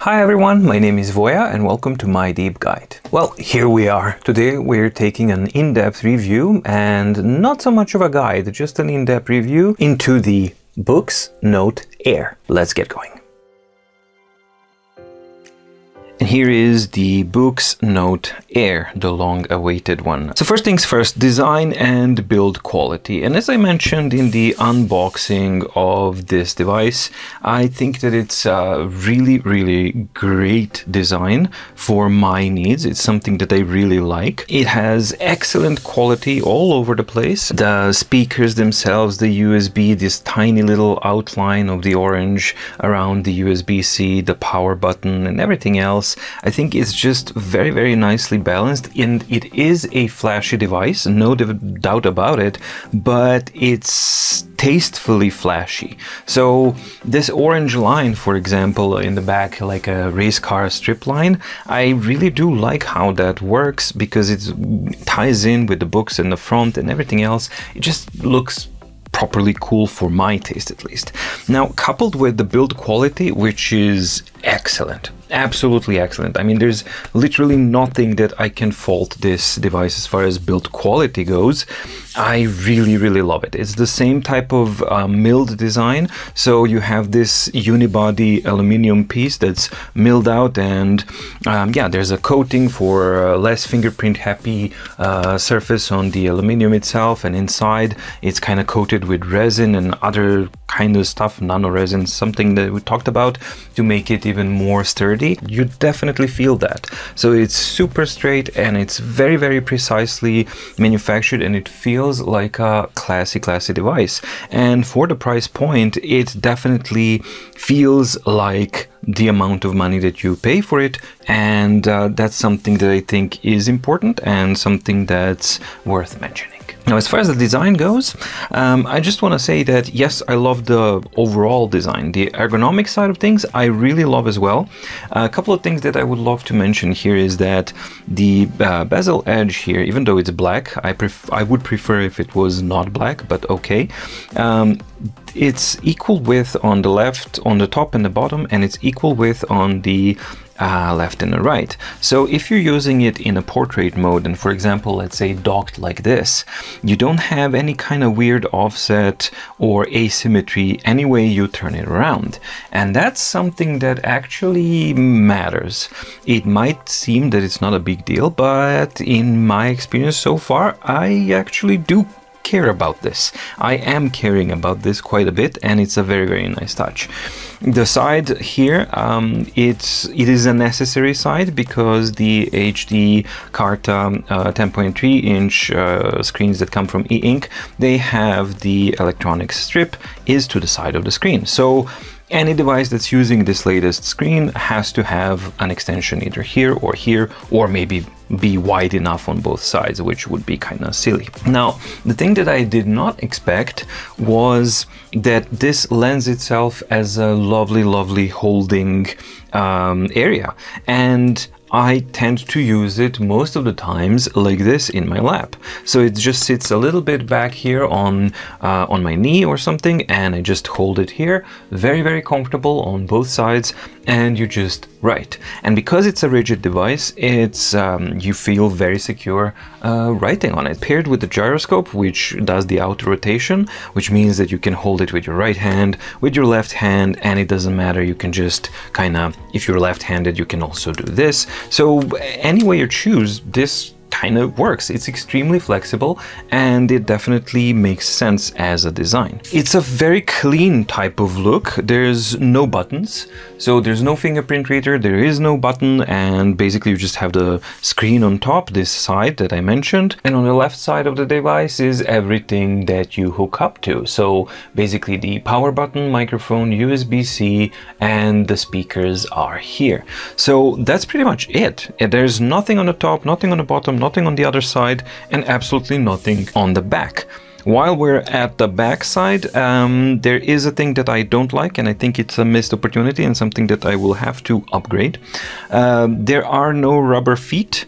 Hi everyone, my name is Voya and welcome to My Deep Guide. Well, here we are. Today we're taking an in-depth review and not so much of a guide, just an in-depth review into the Boox Note Air. Let's get going. And here is the Boox Note Air, the long-awaited one. So first things first, design and build quality. And as I mentioned in the unboxing of this device, I think that it's a really great design for my needs. It's something that I really like. It has excellent quality all over the place. The speakers themselves, the USB, this tiny little outline of the orange around the USB-C, the power button and everything else, I think it's just very nicely balanced, and it is a flashy device, no doubt about it, but it's tastefully flashy. So this orange line, for example, in the back, like a race car strip line, I really do like how that works because it ties in with the books in the front and everything else. It just looks properly cool for my taste, at least. Now, coupled with the build quality, which is excellent. Absolutely excellent. I mean, there's literally nothing that I can fault this device as far as build quality goes. I really love it. It's the same type of milled design. So you have this unibody aluminum piece that's milled out, and yeah, there's a coating for less fingerprint happy surface on the aluminum itself, and inside it's kind of coated with resin and other kind of stuff, nano resin, something that we talked about to make it even more sturdy. You definitely feel that. So it's super straight and it's very precisely manufactured, and it feels like a classy device. And for the price point, it definitely feels like the amount of money that you pay for it, and that's something that I think is important and something that's worth mentioning. Now, as far as the design goes, I just want to say that yes, I love the overall design. The ergonomic side of things I really love as well. A couple of things that I would love to mention here is that the bezel edge here, even though it's black, I would prefer if it was not black, but okay. It's equal width on the left, on the top and the bottom, and it's equal width on the left and the right. So if you're using it in a portrait mode, and for example, let's say docked like this, you don't have any kind of weird offset or asymmetry any way you turn it around. And that's something that actually matters. It might seem that it's not a big deal, but in my experience so far, I actually do care about this. I am caring about this quite a bit, and it's a very nice touch. The side here, it is a necessary side because the HD Carta 10.3 inch screens that come from e-ink, they have the electronic strip is to the side of the screen. So any device that's using this latest screen has to have an extension either here, or maybe be wide enough on both sides, which would be kind of silly. Now, the thing that I did not expect was that this lends itself as a lovely holding area, and I tend to use it most of the times like this in my lap. So it just sits a little bit back here on my knee or something, and I just hold it here. Very comfortable on both sides, and you just write. And because it's a rigid device, it's you feel very secure writing on it. Paired with the gyroscope, which does the outer rotation, which means that you can hold it with your right hand, with your left hand, and it doesn't matter. You can just kind of, if you're left-handed, you can also do this. So any way you choose, this kind of works. It's extremely flexible, and it definitely makes sense as a design. It's a very clean type of look. There's no buttons, so there's no fingerprint reader, there is no button, and basically you just have the screen on top, this side that I mentioned, and on the left side of the device is everything that you hook up to. So basically the power button, microphone, USB-C, and the speakers are here. So that's pretty much it. There's nothing on the top, nothing on the bottom, nothing on the other side, and absolutely nothing on the back. While we're at the back side, there is a thing that I don't like, and I think it's a missed opportunity and something that I will have to upgrade. There are no rubber feet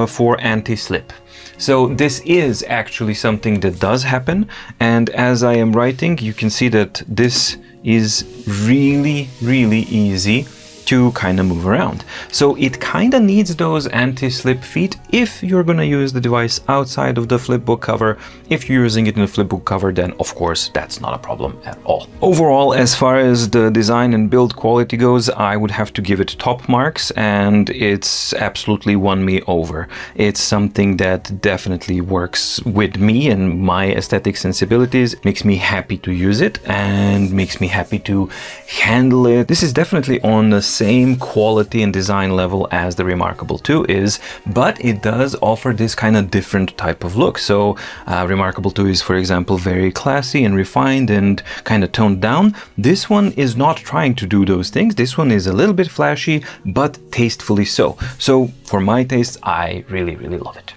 for anti-slip. So this is actually something that does happen, and as I am writing, you can see that this is really easy to kind of move around. So it kind of needs those anti-slip feet if you're going to use the device outside of the flipbook cover. If you're using it in a flipbook cover, then of course that's not a problem at all. Overall, as far as the design and build quality goes, I would have to give it top marks, and it's absolutely won me over. It's something that definitely works with me and my aesthetic sensibilities, makes me happy to use it and makes me happy to handle it. This is definitely on the same quality and design level as the Remarkable 2 is, but it does offer this kind of different type of look. So Remarkable 2 is, for example, very classy and refined and kind of toned down. This one is not trying to do those things. This one is a little bit flashy, but tastefully so. So for my taste, I really, really love it.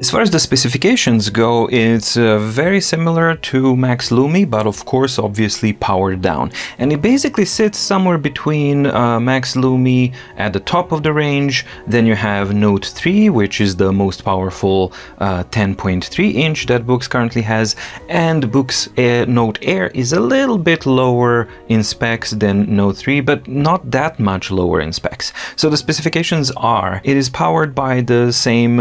As far as the specifications go, it's very similar to Max Lumi, but of course obviously powered down. And it basically sits somewhere between Max Lumi at the top of the range. Then you have Note 3, which is the most powerful 10.3 inch that Boox currently has. And Boox Note Air is a little bit lower in specs than Note 3, but not that much lower in specs. So the specifications are, it is powered by the same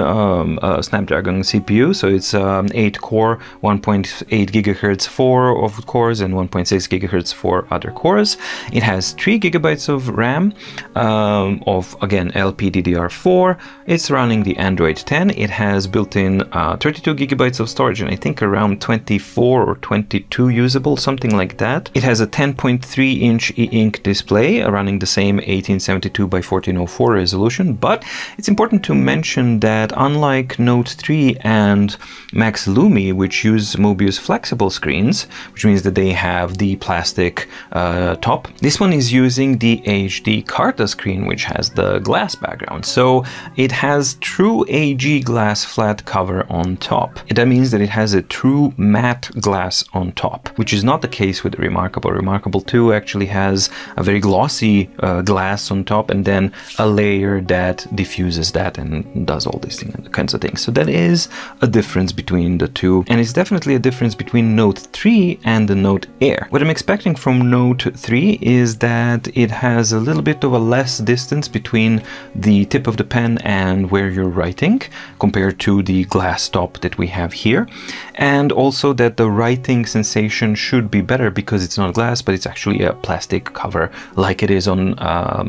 Snapdragon CPU, so it's 8-core, 1.8 GHz for of cores and 1.6 GHz for other cores. It has 3 GB of RAM of, again, LPDDR4. It's running the Android 10. It has built-in 32 GB of storage and I think around 24 or 22 usable, something like that. It has a 10.3 inch e-ink display running the same 1872 by 1404 resolution, but it's important to mention that unlike Note 3 and Max Lumi, which use Mobius flexible screens, which means that they have the plastic top, this one is using the HD Carta screen, which has the glass background. So it has true AG glass flat cover on top. That means that it has a true matte glass on top, which is not the case with the Remarkable. Remarkable 2 actually has a very glossy glass on top and then a layer that diffuses that and does all these kinds of things. So that is a difference between the two, and it's definitely a difference between Note 3 and the Note Air. What I'm expecting from Note 3 is that it has a little bit of a less distance between the tip of the pen and where you're writing compared to the glass top that we have here, and also that the writing sensation should be better because it's not glass but it's actually a plastic cover like it is on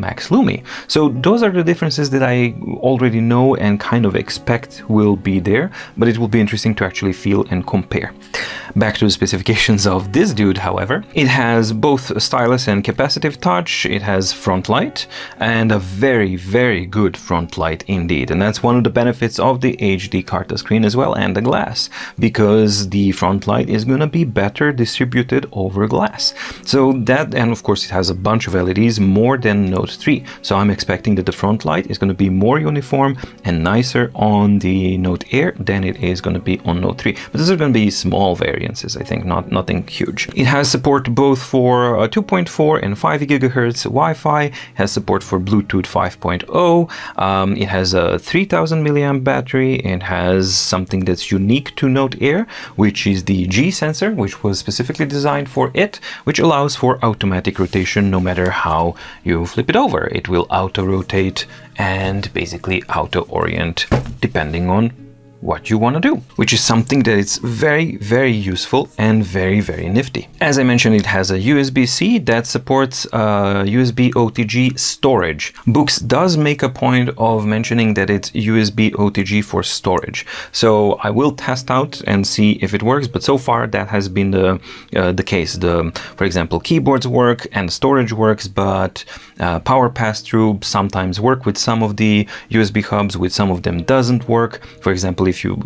Max Lumi. So those are the differences that I already know and kind of expect will be there, but it will be interesting to actually feel and compare. Back to the specifications of this dude, however, it has both stylus and capacitive touch, it has Frontlight, and a very, very good Frontlight indeed. And that's one of the benefits of the HD Carta screen as well, and the glass, because the Frontlight is going to be better distributed over glass. So that, and of course it has a bunch of LEDs, more than Note 3. So I'm expecting that the Frontlight is going to be more uniform and nicer on the Note Air than it is going to be on Note 3. But those are going to be small variances, I think, nothing huge. It has support both for 2.4 and 5 GHz Wi-Fi, has support for Bluetooth 5.0, it has a 3000 mAh battery, it has something that's unique to Note Air, which is the G sensor, which was specifically designed for it, which allows for automatic rotation no matter how you flip it over. It will auto-rotate and basically auto-orient depending on what you want to do, which is something that is very, very useful and very, very nifty. As I mentioned, it has a USB-C that supports USB OTG storage. Boox does make a point of mentioning that it's USB OTG for storage. So I will test out and see if it works, but so far that has been the case. For example, keyboards work and storage works, but power pass-through sometimes work with some of the USB hubs, with some of them doesn't work. For example, if you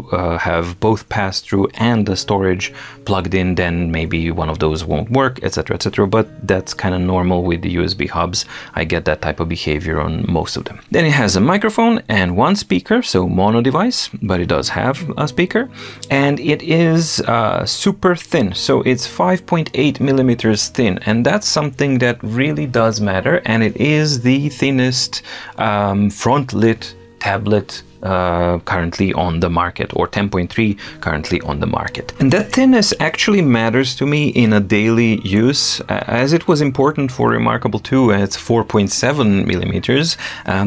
have both pass-through and the storage plugged in, then maybe one of those won't work, etc., etc. But that's kind of normal with the USB hubs. I get that type of behavior on most of them. Then it has a microphone and one speaker, so mono device, but it does have a speaker, and it is super thin, so it's 5.8 millimeters thin, and that's something that really does matter, and it is the thinnest front lit tablet currently on the market, or 10.3 currently on the market. And that thinness actually matters to me in a daily use, as it was important for Remarkable 2 at 4.7 millimeters.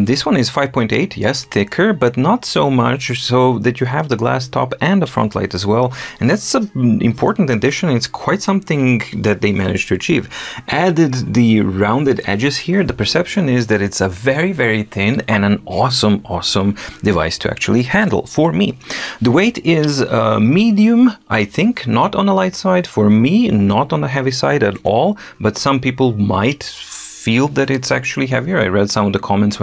This one is 5.8, yes, thicker, but not so much so that you have the glass top and the front light as well. And that's an important addition. It's quite something that they managed to achieve. Added the rounded edges here, the perception is that it's a very, very thin and an awesome device to actually handle for me. The weight is medium, I think, not on the light side. For me, not on the heavy side at all, but some people might feel that it's actually heavier. I read some of the comments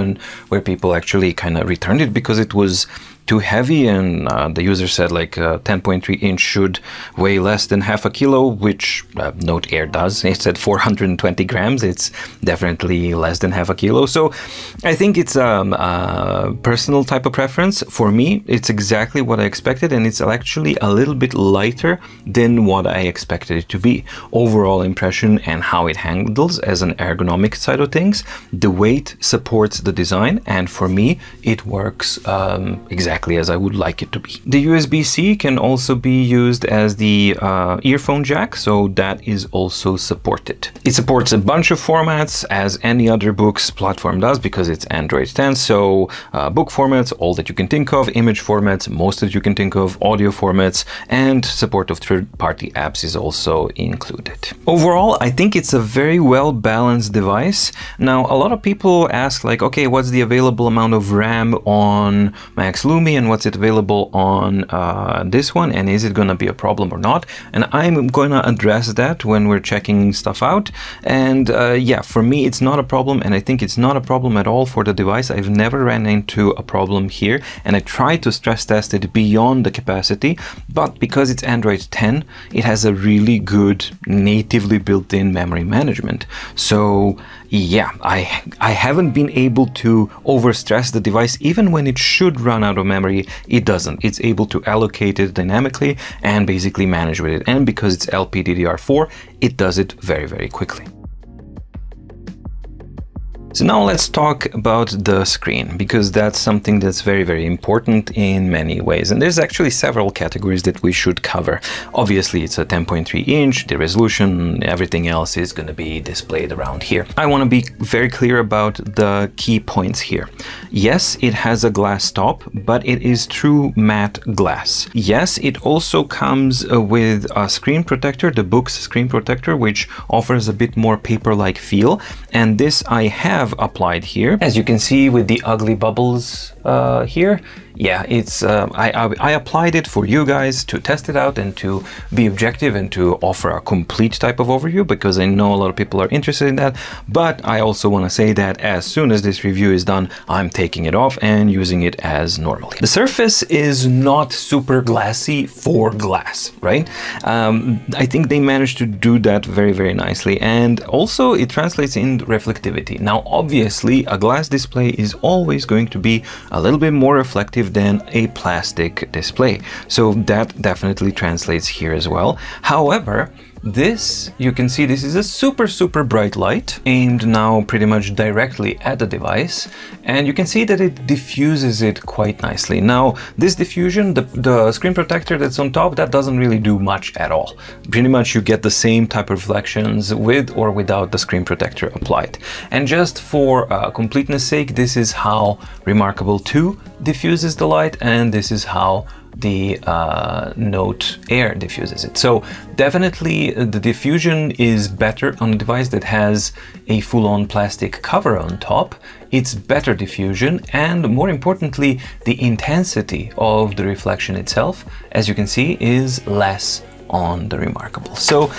where people actually kind of returned it because it was too heavy, and the user said like 10.3 inch should weigh less than half a kilo, which Note Air does. It said 420 grams. It's definitely less than half a kilo. So I think it's a personal type of preference. For me, it's exactly what I expected, and it's actually a little bit lighter than what I expected it to be. Overall impression and how it handles as an ergonomic side of things, the weight supports the design, and for me, it works exactly as I would like it to be. The USB-C can also be used as the earphone jack, so that is also supported. It supports a bunch of formats, as any other Boox platform does, because it's Android 10, so book formats, all that you can think of, image formats, most that you can think of, audio formats, and support of third-party apps is also included. Overall, I think it's a very well-balanced device. Now, a lot of people ask like, okay, what's the available amount of RAM on Max Lumi, and what's it available on this one, and is it going to be a problem or not? And I'm going to address that when we're checking stuff out. And yeah, for me it's not a problem, and I think it's not a problem at all for the device. I've never ran into a problem here, and I tried to stress test it beyond the capacity, but because it's Android 10, it has a really good natively built-in memory management. So yeah, I haven't been able to overstress the device. Even when it should run out of memory, it doesn't. It's able to allocate it dynamically and basically manage with it. And because it's LPDDR4, it does it very, very quickly. So now let's talk about the screen, because that's something that's very, very important in many ways. And there's actually several categories that we should cover. Obviously, it's a 10.3 inch, the resolution, everything else is going to be displayed around here. I want to be very clear about the key points here. Yes, it has a glass top, but it is true matte glass. Yes, it also comes with a screen protector, the Boox screen protector, which offers a bit more paper-like feel. And this I have applied here, as you can see with the ugly bubbles here. Yeah, it's I applied it for you guys to test it out and to be objective and to offer a complete type of overview, because I know a lot of people are interested in that. But I also want to say that as soon as this review is done, I'm taking it off and using it as normally. The surface is not super glassy for glass, right? I think they managed to do that very, very nicely, and also it translates in reflectivity. Now, obviously, a glass display is always going to be a little bit more reflective than a plastic display, so that definitely translates here as well. However, this, you can see this is a super bright light aimed now pretty much directly at the device, and you can see that it diffuses it quite nicely. Now, this diffusion, the screen protector that's on top, that doesn't really do much at all. Pretty much you get the same type of reflections with or without the screen protector applied. And just for completeness sake, this is how Remarkable 2 diffuses the light, and this is how the Note Air diffuses it. So definitely the diffusion is better on a device that has a full-on plastic cover on top. It's better diffusion, and more importantly, the intensity of the reflection itself, as you can see, is less on the Remarkable. So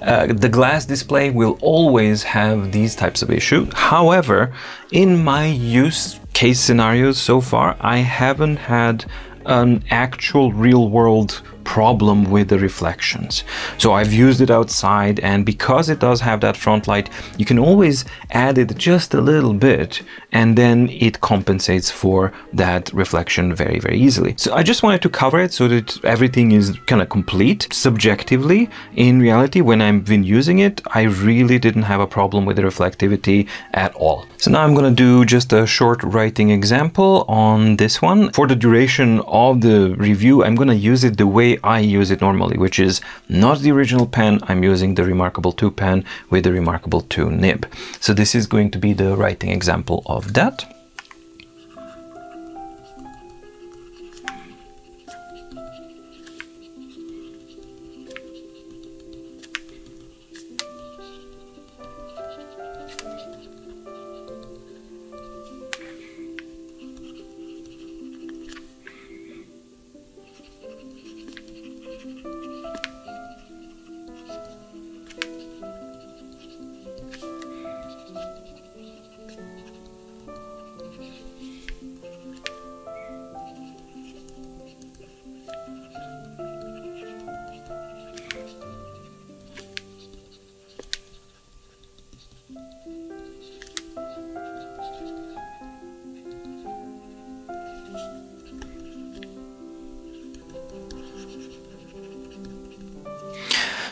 the glass display will always have these types of issues. However, in my use case scenarios so far, I haven't had an actual real-world problem with the reflections. So I've used it outside, and because it does have that front light, you can always add it just a little bit, and then it compensates for that reflection very, very easily. So I just wanted to cover it so that everything is kind of complete. Subjectively, in reality, when I've been using it, I really didn't have a problem with the reflectivity at all. So now I'm going to do just a short writing example on this one. For the duration of the review, I'm going to use it the way I use it normally, which is not the original pen. I'm using the Remarkable 2 pen with the Remarkable 2 nib. So this is going to be the writing example of that.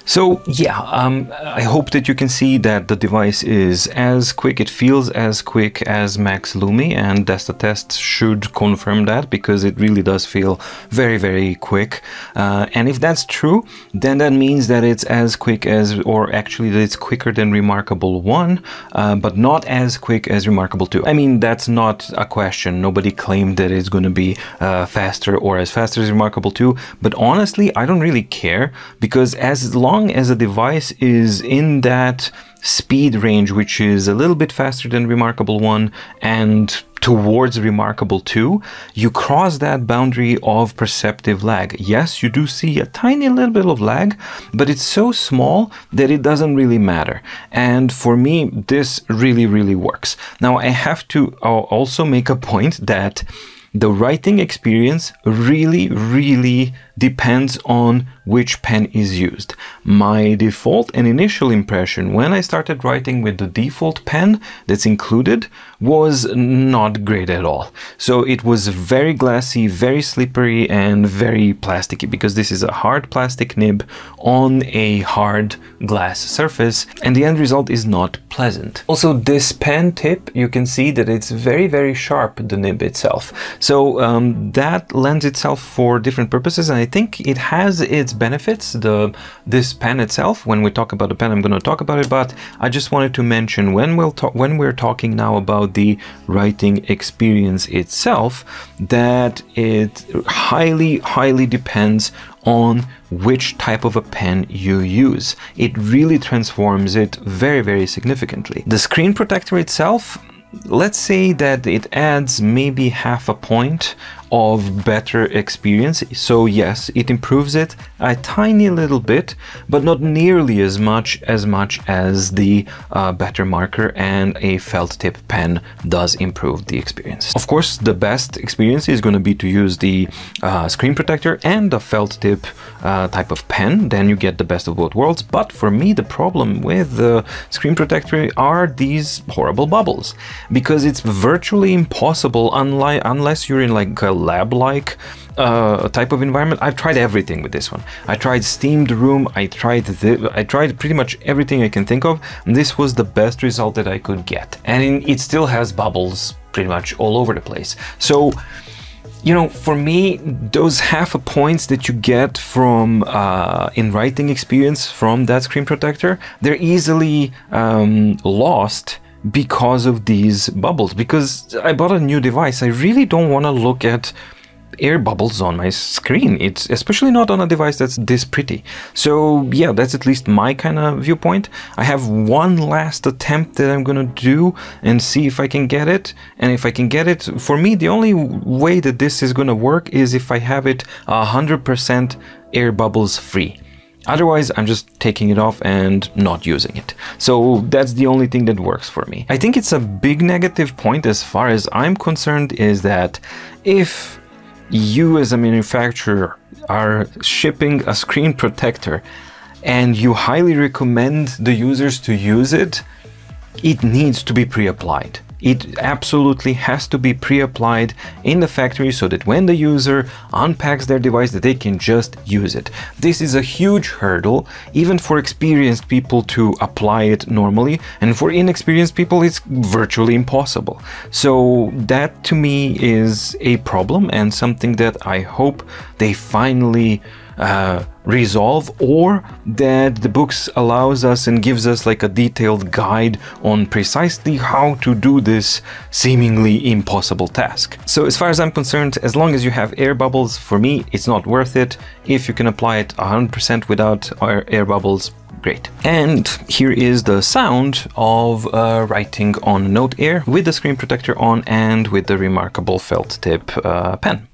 So yeah, I hope that you can see that the device is as quick, it feels as quick as Max Lumi, and D.E.S.T.A tests should confirm that, because it really does feel very, very quick. And if that's true, then that means that it's as quick as, or actually that it's quicker than Remarkable 1, but not as quick as Remarkable 2. I mean, that's not a question. Nobody claimed that it's going to be faster or as fast as Remarkable 2, but honestly, I don't really care, because as long as a device is in that speed range, which is a little bit faster than Remarkable 1 and towards Remarkable 2, you cross that boundary of perceptive lag. Yes, you do see a tiny little bit of lag, but it's so small that it doesn't really matter. And for me, this really, really works. Now, I have to also make a point that the writing experience really, really depends on which pen is used. My default and initial impression when I started writing with the default pen that's included was not great at all. So it was very glassy, very slippery, and very plasticky, because this is a hard plastic nib on a hard glass surface, and the end result is not pleasant. Also, this pen tip, you can see that it's very, very sharp, the nib itself. So that lends itself for different purposes, and I think it has its benefits, this pen itself. When we talk about the pen, I'm going to talk about it, but I just wanted to mention when we're talking now about the writing experience itself, that it highly, highly depends on which type of a pen you use. It really transforms it very, very significantly. The screen protector itself, let's say that it adds maybe half a point of better experience. So yes, it improves it a tiny little bit, but not nearly as much as the better marker and a felt tip pen does improve the experience. Of course, the best experience is going to be to use the screen protector and the felt tip type of pen. Then you get the best of both worlds. But for me, the problem with the screen protector are these horrible bubbles, because it's virtually impossible unless you're in like a lab-like type of environment. I've tried everything with this one. I tried steamed room, I tried pretty much everything I can think of, and this was the best result that I could get. And it still has bubbles pretty much all over the place. So, you know, for me, those half a points that you get from in writing experience from that screen protector, they're easily lost because of these bubbles. Because I bought a new device, I really don't want to look at air bubbles on my screen. It's especially not on a device that's this pretty. So yeah, that's at least my kind of viewpoint. I have one last attempt that I'm gonna do and see if I can get it. And if I can get it, for me, the only way that this is gonna work is if I have it 100% air bubbles free. Otherwise, I'm just taking it off and not using it. So that's the only thing that works for me. I think it's a big negative point as far as I'm concerned, is that if you as a manufacturer are shipping a screen protector and you highly recommend the users to use it, it needs to be pre-applied. It absolutely has to be pre-applied in the factory so that when the user unpacks their device that they can just use it. This is a huge hurdle, even for experienced people to apply it normally, and for inexperienced people it's virtually impossible. So that to me is a problem and something that I hope they finally resolve, or that the Boox allows us and gives us like a detailed guide on precisely how to do this seemingly impossible task. So as far as I'm concerned, as long as you have air bubbles, for me it's not worth it. If you can apply it 100% without air bubbles, great. And here is the sound of writing on Note Air with the screen protector on and with the remarkable felt tip pen.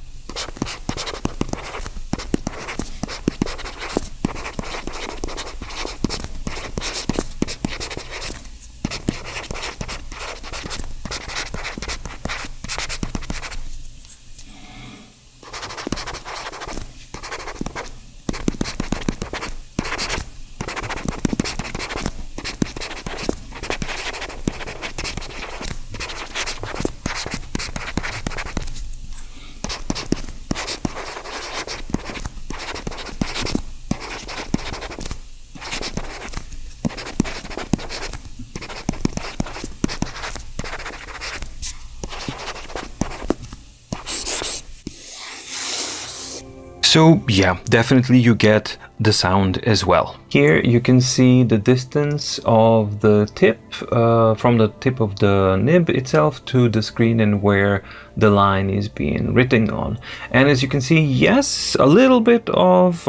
So yeah, definitely you get the sound as well. Here you can see the distance of the tip from the tip of the nib itself to the screen and where the line is being written on. And as you can see, yes, a little bit of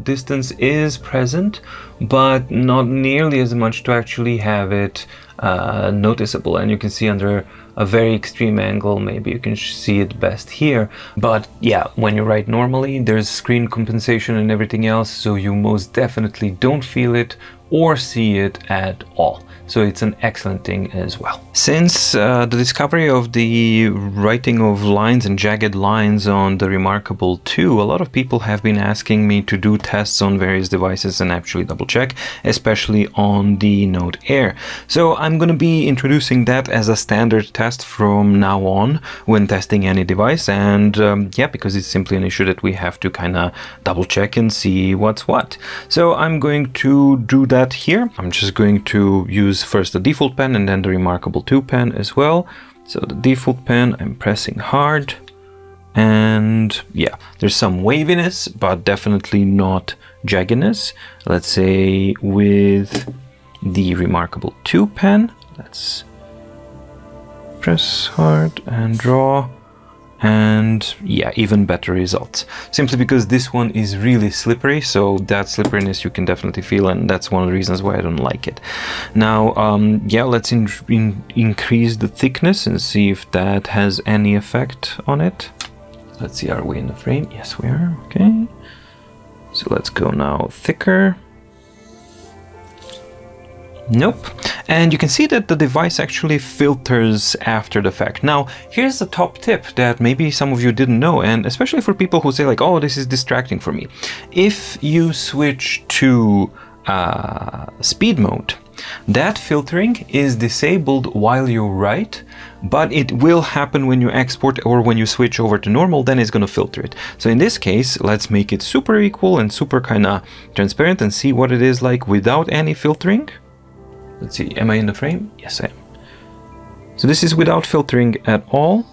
distance is present, but not nearly as much to actually have it noticeable. And you can see under a very extreme angle, maybe you can see it best here. But yeah, when you write normally, there's screen compensation and everything else, so you most definitely don't feel it or see it at all. So it's an excellent thing as well. Since the discovery of the writing of lines and jagged lines on the Remarkable 2, a lot of people have been asking me to do tests on various devices and actually double check, especially on the Note Air. So I'm going to be introducing that as a standard test from now on when testing any device. And yeah, because it's simply an issue that we have to kind of double check and see what's what. So I'm going to do that here. I'm just going to use first the default pen and then the Remarkable 2 pen as well. So the default pen, I'm pressing hard, and yeah, there's some waviness, but definitely not jaggedness. Let's say with the Remarkable 2 pen, let's press hard and draw. And yeah, even better results, simply because this one is really slippery, so that slipperiness you can definitely feel, and that's one of the reasons why I don't like it. Now yeah, let's increase the thickness and see if that has any effect on it. Let's see, are we in the frame? Yes, we are. Okay, so let's go now thicker. Nope. And you can see that the device actually filters after the fact. Now, here's the top tip that maybe some of you didn't know, and especially for people who say like, oh, this is distracting for me. If you switch to speed mode, that filtering is disabled while you write, but it will happen when you export or when you switch over to normal, then it's going to filter it. So in this case, let's make it super equal and super kind of transparent and see what it is like without any filtering. Let's see, am I in the frame? Yes, I am. So this is without filtering at all.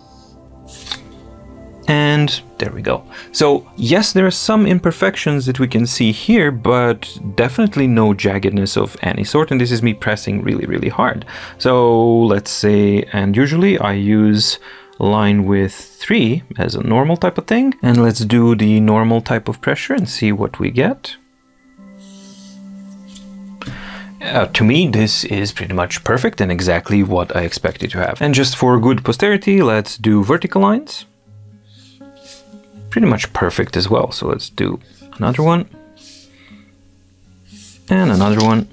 And there we go. So yes, there are some imperfections that we can see here, but definitely no jaggedness of any sort. And this is me pressing really, really hard. So let's say, and usually I use line width 3 as a normal type of thing. And let's do the normal type of pressure and see what we get. To me, this is pretty much perfect and exactly what I expected to have. And just for good posterity, let's do vertical lines. Pretty much perfect as well. So let's do another one. And another one.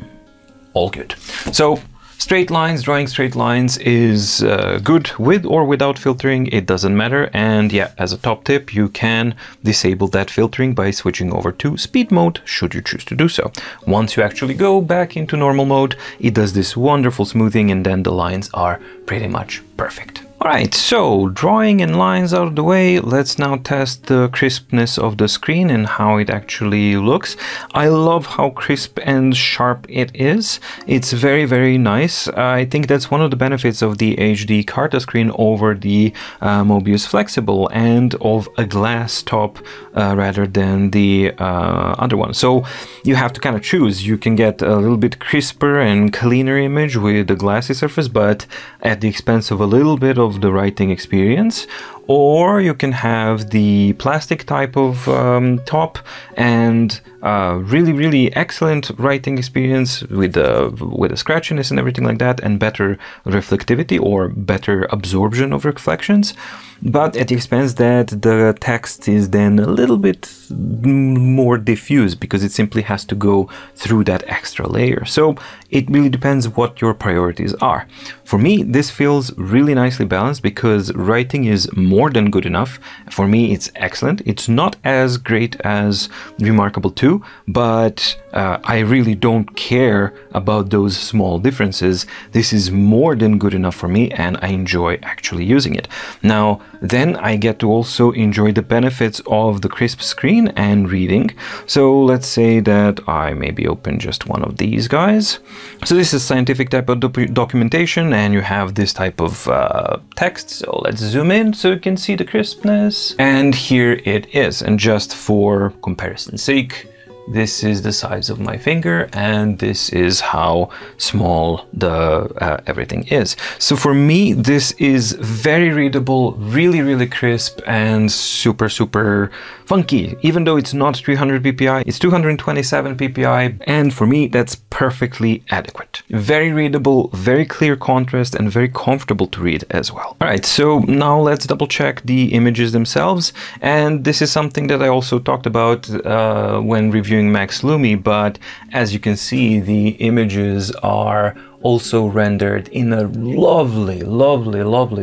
All good. So Straight lines, drawing straight lines is good with or without filtering, it doesn't matter. And yeah, as a top tip, you can disable that filtering by switching over to speed mode, should you choose to do so. Once you actually go back into normal mode, it does this wonderful smoothing, and then the lines are pretty much perfect. Alright, so drawing and lines out of the way, let's now test the crispness of the screen and how it actually looks. I love how crisp and sharp it is. It's very, very nice. I think that's one of the benefits of the HD Carta screen over the Mobius Flexible and of a glass top rather than the other one. So you have to kind of choose. You can get a little bit crisper and cleaner image with the glassy surface, but at the expense of a little bit of the writing experience, or you can have the plastic type of top and really excellent writing experience with the scratchiness and everything like that, and better reflectivity or better absorption of reflections, but at the expense that the text is then a little bit more diffuse because it simply has to go through that extra layer. So it really depends what your priorities are. For me, this feels really nicely balanced because writing is more than good enough. For me, it's excellent. It's not as great as Remarkable 2, but I really don't care about those small differences. This is more than good enough for me, and I enjoy actually using it. Now, then I get to also enjoy the benefits of the crisp screen and reading. So let's say that I maybe open just one of these guys. So this is scientific type of documentation, and you have this type of text. So let's zoom in so you can see the crispness. And here it is. And just for comparison's sake, this is the size of my finger, and this is how small the everything is. So for me, this is very readable, really crisp, and super funky. Even though it's not 300 ppi, it's 227 ppi, and for me, that's perfectly adequate. Very readable, very clear contrast, and very comfortable to read as well. All right, so now let's double check the images themselves, and this is something that I also talked about when reviewing Max Lumi, but as you can see, the images are also rendered in a lovely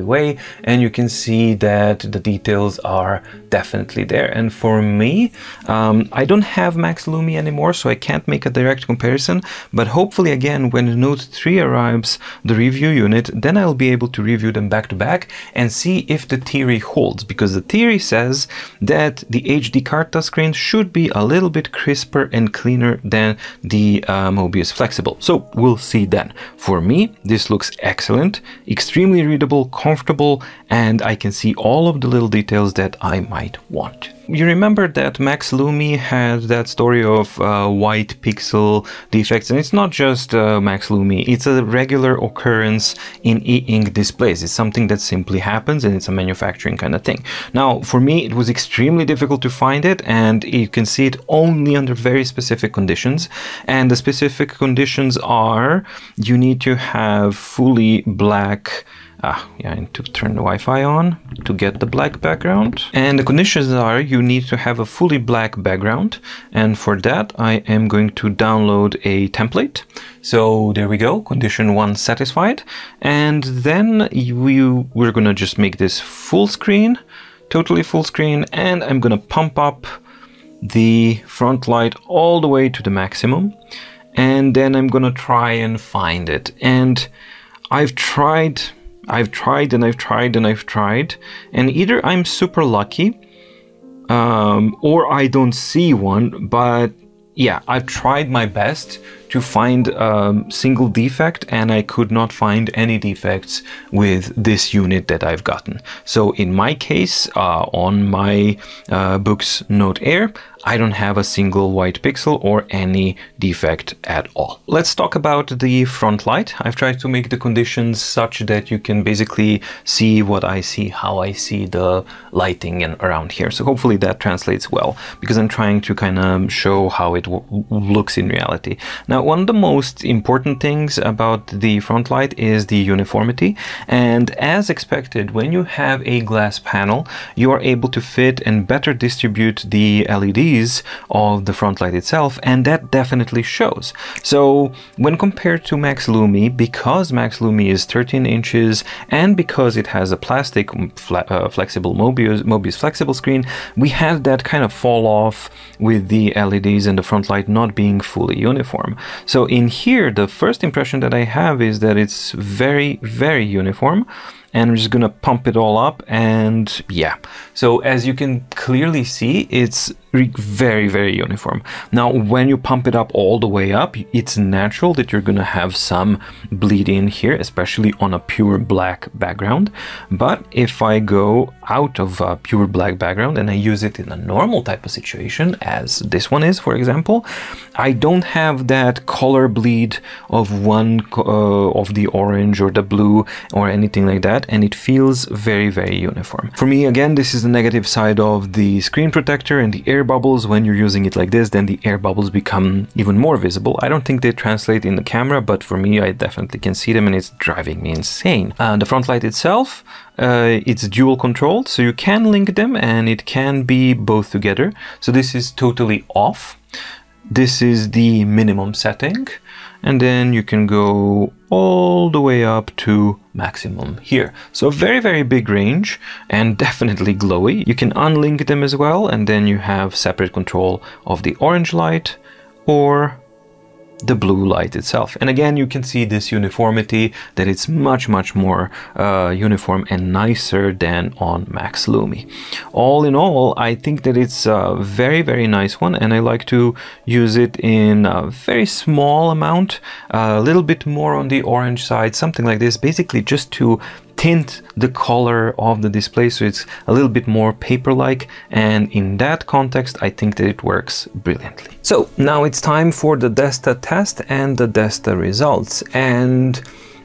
way, and you can see that the details are definitely there. And for me, I don't have Max Lumi anymore, so I can't make a direct comparison, but hopefully again when the Note 3 arrives, the review unit, then I'll be able to review them back to back and see if the theory holds, because the theory says that the HD Carta screen should be a little bit crisper and cleaner than the Mobius Flexible. So we'll see then. For me, this looks excellent, extremely readable, comfortable, and I can see all of the little details that I might want. You remember that Max Lumi had that story of white pixel defects, and it's not just Max Lumi, it's a regular occurrence in e-ink displays. It's something that simply happens, and it's a manufacturing kind of thing. Now, for me, it was extremely difficult to find it, and you can see it only under very specific conditions. And the specific conditions are, you need to have fully black yeah, I need to turn the Wi-Fi on to get the black background. And the conditions are, you need to have a fully black background. And for that, I am going to download a template. So there we go, condition 1 satisfied. And then we're gonna just make this full screen, totally full screen. And I'm gonna pump up the Frontlight all the way to the maximum. And then I'm gonna try and find it. And I've tried, and either I'm super lucky or I don't see one, but yeah, I've tried my best to find a single defect, and I could not find any defects with this unit that I've gotten. So in my case, on my Boox Note Air, I don't have a single white pixel or any defect at all. Let's talk about the Frontlight. I've tried to make the conditions such that you can basically see what I see, how I see the lighting and around here. So hopefully that translates well, because I'm trying to kind of show how it looks in reality. Now, one of the most important things about the Frontlight is the uniformity. And as expected, when you have a glass panel, you are able to fit and better distribute the LEDs LEDs of the Frontlight itself, and that definitely shows. So when compared to Max Lumi, because Max Lumi is 13 inches and because it has a plastic flexible Mobius flexible screen, we had that kind of fall off with the LEDs and the Frontlight not being fully uniform. So in here, the first impression that I have is that it's very, very uniform. And I'm just gonna pump it all up, and yeah. So as you can clearly see, it's very, very uniform. Now, when you pump it up all the way up, it's natural that you're gonna have some bleed in here, especially on a pure black background. But if I go out of a pure black background and I use it in a normal type of situation, as this one is, for example, I don't have that color bleed of one of the orange or the blue or anything like that, and it feels very, very uniform. For me, again, this is the negative side of the screen protector and the air bubbles. When you're using it like this, then the air bubbles become even more visible. I don't think they translate in the camera, but for me, I definitely can see them, and it's driving me insane. The Frontlight itself, it's dual controlled, so you can link them and it can be both together. So this is totally off. This is the minimum setting, and then you can go all the way up to maximum here. So very, very big range and definitely glowy. You can unlink them as well, and then you have separate control of the orange light or the blue light itself. And again, you can see this uniformity, that it's much, much more uniform and nicer than on Max Lumi. All in all, I think that it's a very, very nice one, and I like to use it in a very small amount, a little bit more on the orange side, something like this, basically just to tint the color of the display so it's a little bit more paper-like, and in that context I think that it works brilliantly. So now it's time for the D.E.S.T.A test and the D.E.S.T.A results, and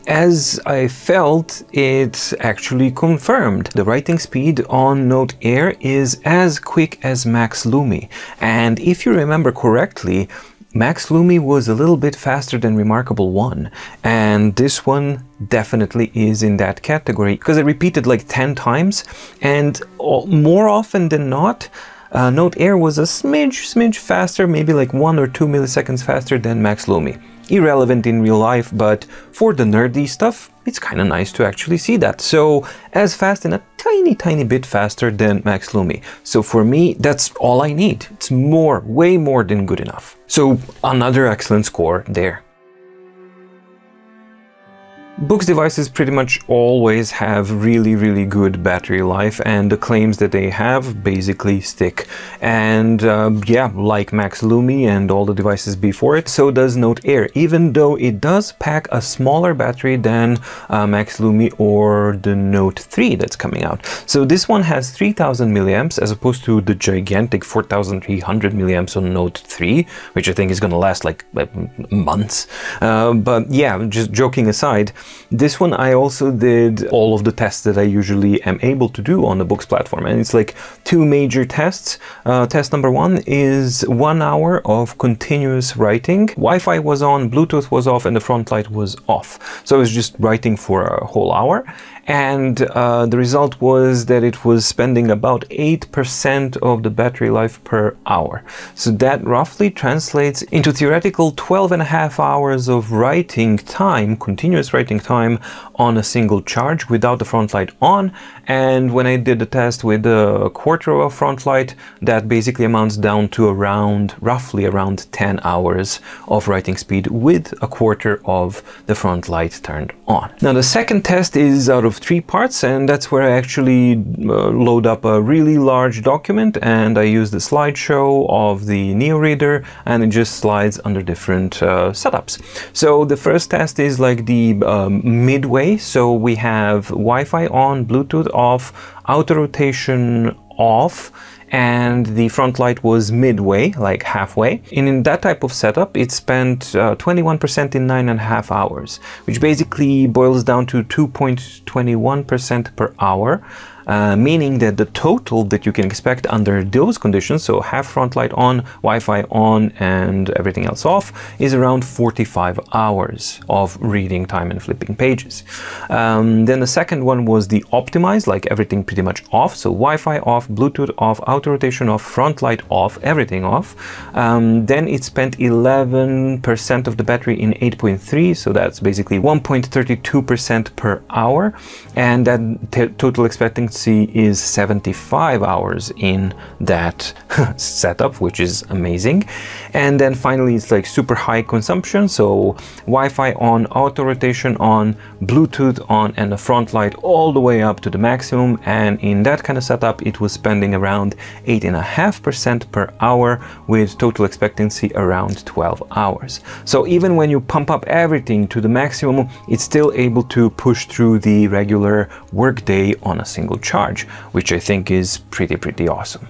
as I felt, it's actually confirmed. The writing speed on Note Air is as quick as Max Lumi, and if you remember correctly, Max Lumi was a little bit faster than Remarkable 1, and this one definitely is in that category because I repeated like 10 times, and more often than not, Note Air was a smidge faster, maybe like 1 or 2 milliseconds faster than Max Lumi. Irrelevant in real life, but for the nerdy stuff, it's kind of nice to actually see that. So as fast and a tiny bit faster than Max Lumi. So for me, that's all I need. It's more, way more than good enough. So another excellent score there. Boox devices pretty much always have really good battery life, and the claims that they have basically stick. And yeah, like Max Lumi and all the devices before it, so does Note Air, even though it does pack a smaller battery than Max Lumi or the Note 3 that's coming out. So this one has 3000 milliamps as opposed to the gigantic 4300 milliamps on Note 3, which I think is gonna last like months. But yeah, just joking aside, this one I also did all of the tests that I usually am able to do on the Boox platform, and it's like 2 major tests. Test number 1 is 1 hour of continuous writing. Wi-Fi was on, Bluetooth was off, and the Frontlight was off. So I was just writing for a whole hour. And the result was that it was spending about 8% of the battery life per hour. So that roughly translates into theoretical 12.5 hours of writing time, continuous writing time on a single charge without the Frontlight on. And when I did the test with a quarter of Frontlight, that basically amounts down to roughly around 10 hours of writing speed with a quarter of the Frontlight turned on. Now the second test is out of 3 parts, and that's where I actually load up a really large document and I use the slideshow of the Neo Reader, and it just slides under different setups. So the first test is like the midway, so we have Wi-Fi on, Bluetooth off, auto rotation off, and the Frontlight was midway, like halfway. In that type of setup, it spent 21% in 9.5 hours, which basically boils down to 2.21% per hour. meaning that the total that you can expect under those conditions, so have Frontlight on, Wi-Fi on, and everything else off, is around 45 hours of reading time and flipping pages. Then the second one was the optimized, like everything pretty much off, so Wi-Fi off, Bluetooth off, auto rotation off, Frontlight off, everything off. Then it spent 11% of the battery in 8.3, so that's basically 1.32% per hour, and that total expectancy is 75 hours in that setup, which is amazing. And then finally it's like super high consumption, so Wi-Fi on, auto rotation on, Bluetooth on, and the Frontlight all the way up to the maximum, and in that kind of setup it was spending around 8.5% per hour with total expectancy around 12 hours. So even when you pump up everything to the maximum, it's still able to push through the regular workday on a single charge, which I think is pretty awesome.